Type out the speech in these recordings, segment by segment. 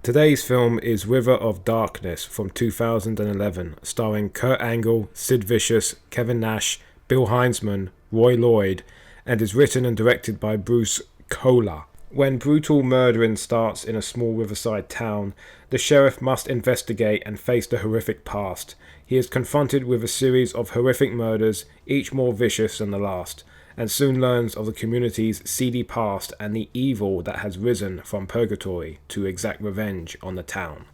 Today's film is River of Darkness from 2011, starring Kurt Angle, Sid Vicious, Kevin Nash, Bill Heinzman, Roy Lloyd, and is written and directed by Bruce Kohler. When brutal murdering starts in a small riverside town, the sheriff must investigate and face the horrific past. He is confronted with a series of horrific murders, each more vicious than the last, and soon learns of the community's seedy past and the evil that has risen from purgatory to exact revenge on the town.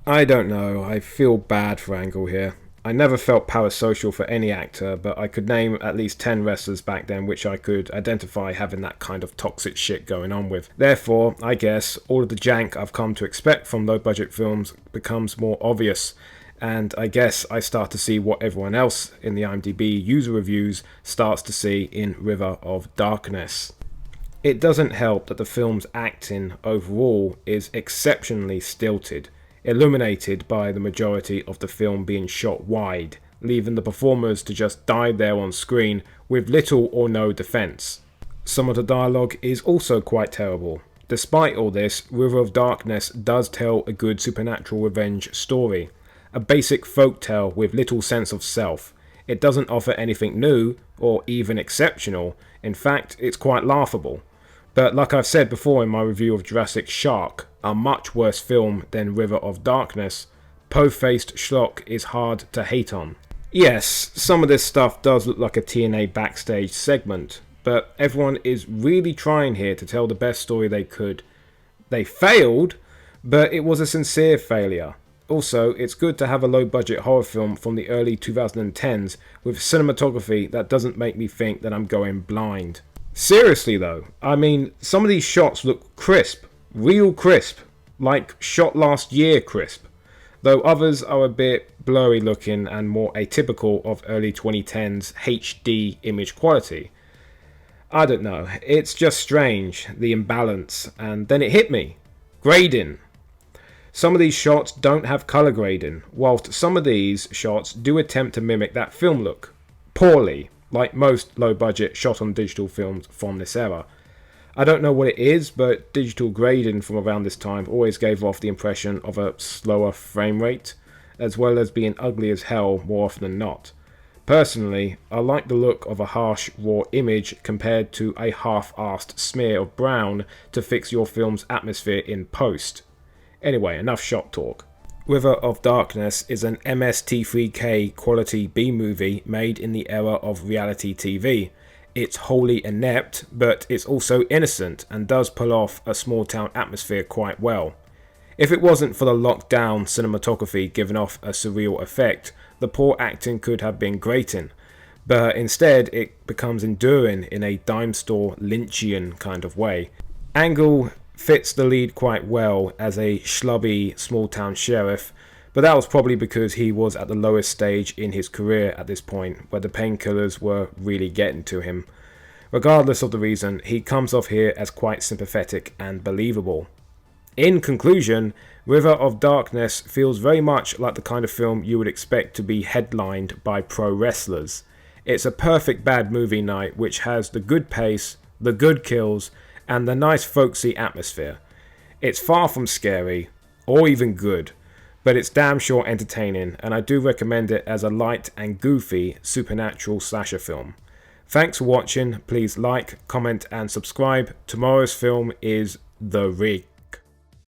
I don't know, I feel bad for Angle here. I never felt parasocial for any actor, but I could name at least 10 wrestlers back then which I could identify having that kind of toxic shit going on with. Therefore, I guess, all of the jank I've come to expect from low-budget films becomes more obvious, and I guess I start to see what everyone else in the IMDb user reviews starts to see in River of Darkness. It doesn't help that the film's acting overall is exceptionally stilted, illuminated by the majority of the film being shot wide, leaving the performers to just die there on screen with little or no defense. Some of the dialogue is also quite terrible. Despite all this, River of Darkness does tell a good supernatural revenge story, a basic folktale with little sense of self. It doesn't offer anything new or even exceptional. In fact, it's quite laughable. But like I've said before in my review of Jurassic Shark, a much worse film than River of Darkness, po-faced schlock is hard to hate on. Yes, some of this stuff does look like a TNA backstage segment, but everyone is really trying here to tell the best story they could. They failed, but it was a sincere failure. Also, it's good to have a low-budget horror film from the early 2010s with cinematography that doesn't make me think that I'm going blind. Seriously though, I mean, some of these shots look crisp, real crisp, like shot last year crisp, though others are a bit blurry looking and more atypical of early 2010s HD image quality. I don't know, it's just strange, the imbalance, and then it hit me. Grading. Some of these shots don't have colour grading, whilst some of these shots do attempt to mimic that film look. Poorly, like most low-budget shot-on-digital films from this era. I don't know what it is, but digital grading from around this time always gave off the impression of a slower frame rate, as well as being ugly as hell more often than not. Personally, I like the look of a harsh, raw image compared to a half-arsed smear of brown to fix your film's atmosphere in post. Anyway, enough shot talk. River of Darkness is an MST3K quality B-movie made in the era of reality TV. It's wholly inept, but it's also innocent and does pull off a small town atmosphere quite well. If it wasn't for the locked-down cinematography giving off a surreal effect, the poor acting could have been grating, but instead it becomes enduring in a dime store Lynchian kind of way. Angle fits the lead quite well as a schlubby small-town sheriff, but that was probably because he was at the lowest stage in his career at this point, where the painkillers were really getting to him. Regardless of the reason, he comes off here as quite sympathetic and believable. In conclusion, River of Darkness feels very much like the kind of film you would expect to be headlined by pro wrestlers. It's a perfect bad movie night which has the good pace, the good kills, and the nice folksy atmosphere. It's far from scary, or even good, but it's damn sure entertaining, and I do recommend it as a light and goofy supernatural slasher film. Thanks for watching, please like, comment and subscribe. Tomorrow's film is The Rig.